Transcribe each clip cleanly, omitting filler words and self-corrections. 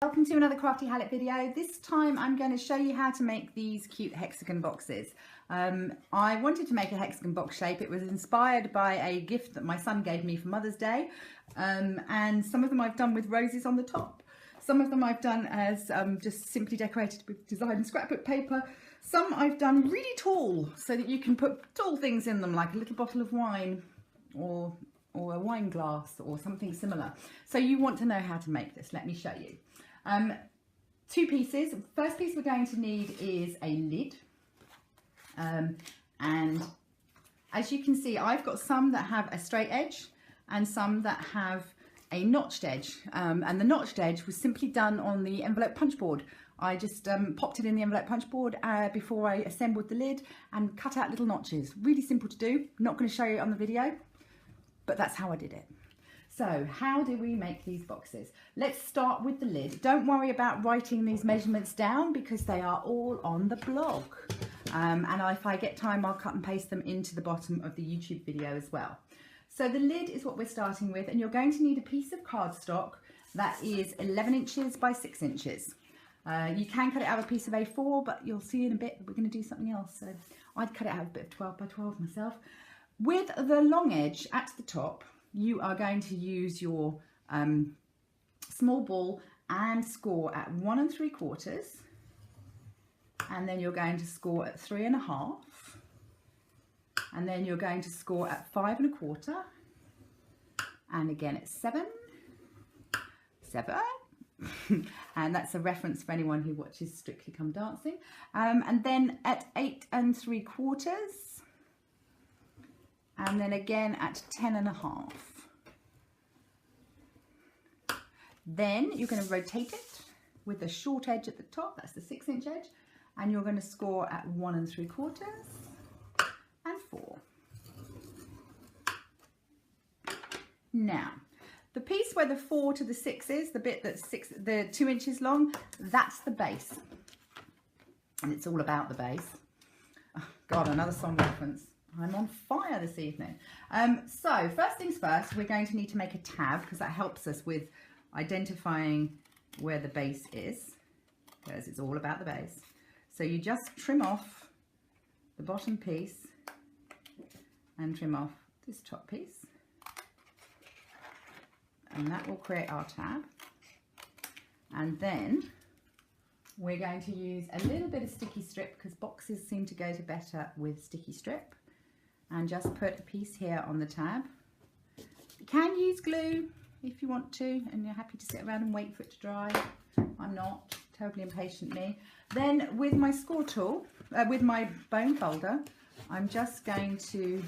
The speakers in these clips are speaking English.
Welcome to another Craftyhallett video. This time I'm going to show you how to make these cute hexagon boxes. I wanted to make a hexagon box shape. It was inspired by a gift that my son gave me for Mother's Day, and some of them I've done with roses on the top. Some of them I've done as just simply decorated with design scrapbook paper. Some I've done really tall so that you can put tall things in them, like a little bottle of wine or a wine glass or something similar. So you want to know how to make this. Let me show you. Two pieces. First piece we're going to need is a lid, and as you can see, I've got some that have a straight edge and some that have a notched edge, and the notched edge was simply done on the envelope punch board. I just popped it in the envelope punch board before I assembled the lid and cut out little notches. Really simple to do. Not going to show you it on the video, but that's how I did it. So how do we make these boxes? Let's start with the lid. Don't worry about writing these measurements down because they are all on the blog. And if I get time, I'll cut and paste them into the bottom of the YouTube video as well. So the lid is what we're starting with, and you're going to need a piece of cardstock that is 11 inches by 6 inches. You can cut it out of a piece of A4, but you'll see in a bit that we're going to do something else. So I'd cut it out of a bit of 12 by 12 myself. With the long edge at the top, you are going to use your small ball and score at 1 3/4, and then you're going to score at 3 1/2, and then you're going to score at 5 1/4, and again at 7, and that's a reference for anyone who watches Strictly Come Dancing, and then at 8 3/4. And then again at 10 1/2. Then you're going to rotate it with the short edge at the top, that's the 6-inch edge, and you're going to score at 1 3/4 and 4. Now, the piece where the 4 to the 6 is, the bit that's 2 inches long, that's the base. And it's all about the base. Oh, God, another song reference. I'm on fire this evening. So first things first, we're going to need to make a tab because that helps us with identifying where the base is, because it's all about the base. So you just trim off the bottom piece and trim off this top piece, and that will create our tab. And then we're going to use a little bit of sticky strip because boxes seem to go to better with sticky strip. And just put a piece here on the tab. You can use glue if you want to, and you're happy to sit around and wait for it to dry. I'm not, terribly impatient me. Then with my score tool, with my bone folder, I'm just going to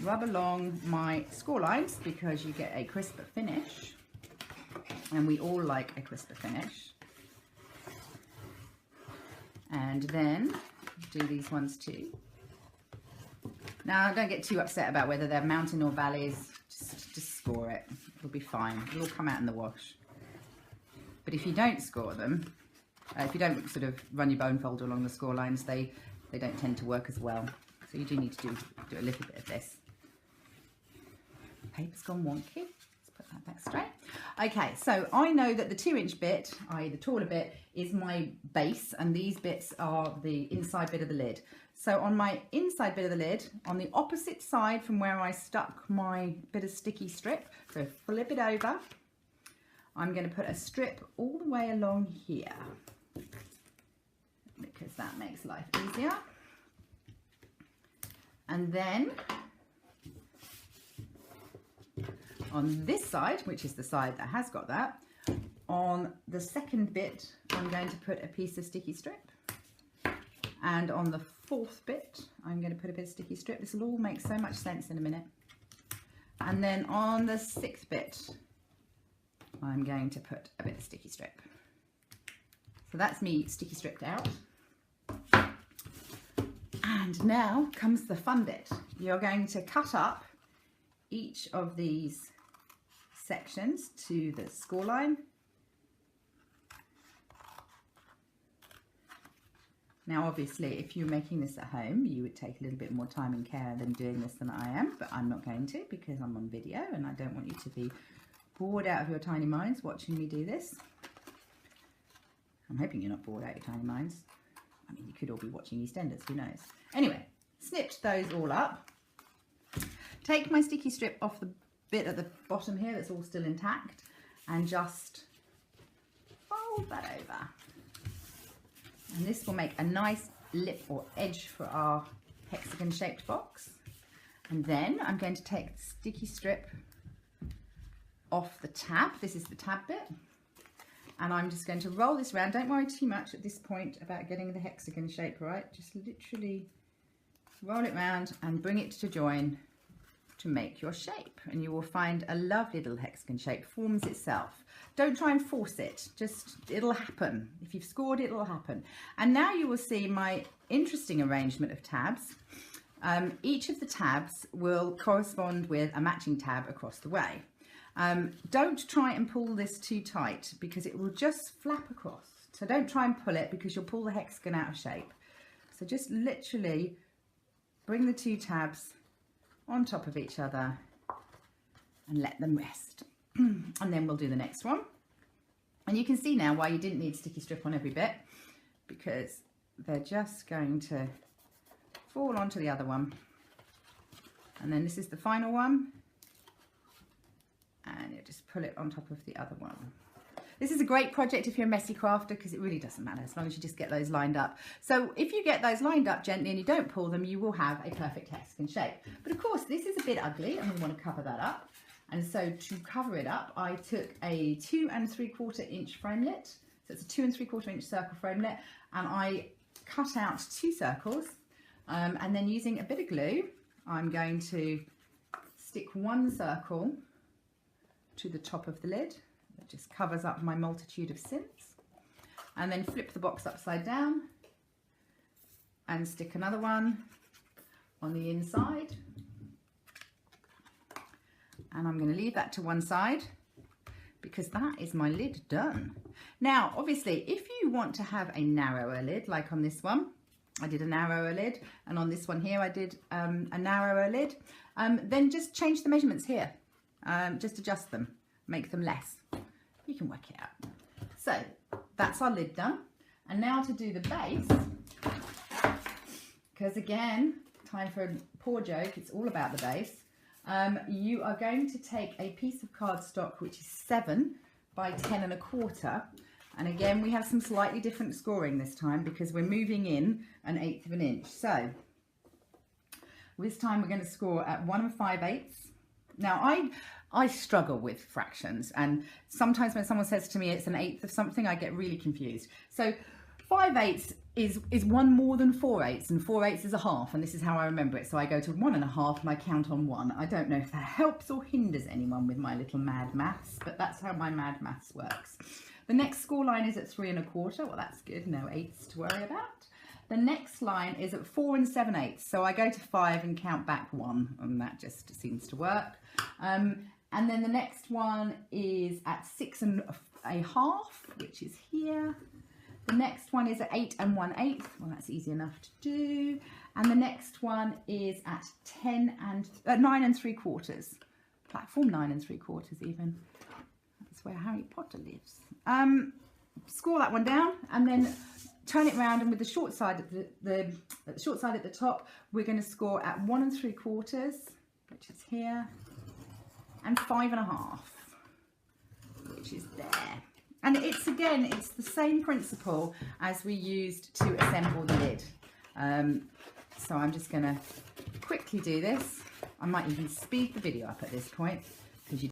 rub along my score lines because you get a crisper finish, and we all like a crisper finish. And then do these ones too. Now, don't get too upset about whether they're mountain or valleys. Just score it. It'll be fine. It'll all come out in the wash. But if you don't score them, if you don't sort of run your bone folder along the score lines, they don't tend to work as well. So you do need to do a little bit of this. Paper's gone wonky. Let's put that back straight. Okay, so I know that the 2-inch bit, i.e. the taller bit, is my base, and these bits are the inside bit of the lid. So on my inside bit of the lid, on the opposite side from where I stuck my bit of sticky strip, so flip it over, I'm going to put a strip all the way along here because that makes life easier. And then on this side, which is the side that has got that, on the second bit, I'm going to put a piece of sticky strip. And on the 4th bit, I'm going to put a bit of sticky strip. This will all make so much sense in a minute. And then on the 6th bit, I'm going to put a bit of sticky strip. So that's me sticky stripped out. And now comes the fun bit. You're going to cut up each of these sections to the score line. Now, obviously, if you're making this at home, you would take a little bit more time and care than doing this than I am, but I'm not going to because I'm on video and I don't want you to be bored out of your tiny minds watching me do this. I'm hoping you're not bored out your tiny minds. I mean, you could all be watching EastEnders, who knows. Anyway, snipped those all up. Take my sticky strip off the bit at the bottom here that's all still intact and just fold that over. And this will make a nice lip or edge for our hexagon shaped box. And then I'm going to take the sticky strip off the tab. This is the tab bit. And I'm just going to roll this around. Don't worry too much at this point about getting the hexagon shape right. Just literally roll it round and bring it to join to make your shape. And you will find a lovely little hexagon shape forms itself. Don't try and force it. Just, it'll happen. If you've scored, it'll happen. And now you will see my interesting arrangement of tabs. Each of the tabs will correspond with a matching tab across the way. Don't try and pull this too tight because it will just flap across. So don't try and pull it because you'll pull the hexagon out of shape. So just literally bring the two tabs on top of each other and let them rest. And then we'll do the next one. And you can see now why you didn't need sticky strip on every bit, because they're just going to fall onto the other one. And then this is the final one. And you just pull it on top of the other one. This is a great project if you're a messy crafter because it really doesn't matter as long as you just get those lined up. So if you get those lined up gently and you don't pull them, you will have a perfect hexagon shape. But of course, this is a bit ugly and we want to cover that up. And so to cover it up, I took a 2 3/4 inch framelit. So it's a 2 3/4 inch circle framelit, and I cut out 2 circles. And then using a bit of glue, I'm going to stick 1 circle to the top of the lid. That just covers up my multitude of synths. And then flip the box upside down and stick another one on the inside. And I'm going to leave that to one side because that is my lid done. Now, obviously, if you want to have a narrower lid, like on this one, I did a narrower lid, and on this one here, I did a narrower lid, then just change the measurements here. Just adjust them, make them less. You can work it out. So that's our lid done. And now to do the base, because again, time for a poor joke, it's all about the base. You are going to take a piece of cardstock which is 7 by 10 1/4, and again we have some slightly different scoring this time because we're moving in 1/8 of an inch. So this time we're going to score at 1 5/8. Now I struggle with fractions, and sometimes when someone says to me it's 1/8 of something, I get really confused. So 5/8 is 1 more than 4/8, and 4/8 is a half, and this is how I remember it. So I go to 1 1/2 and I count on 1. I don't know if that helps or hinders anyone with my little mad maths, but that's how my mad maths works. The next score line is at 3 1/4. Well, that's good, no 8s to worry about. The next line is at 4 7/8. So I go to 5 and count back 1, and that just seems to work. And then the next one is at 6 1/2, which is here. The next one is at 8 1/8. Well, that's easy enough to do. And the next one is at 9 3/4. Platform 9 3/4 even. That's where Harry Potter lives. Score that one down and then turn it round, and with the short side at the short side at the top, we're going to score at 1 3/4, which is here, and 5 1/2, which is there. And it's again, it's the same principle as we used to assemble the lid. So I'm just going to quickly do this. I might even speed the video up at this point because you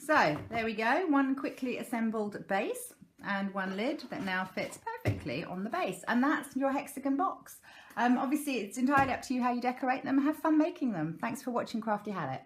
So there we go, one quickly assembled base and one lid that now fits perfectly on the base, and that's your hexagon box. Obviously, it's entirely up to you how you decorate them. Have fun making them. Thanks for watching Craftyhallett.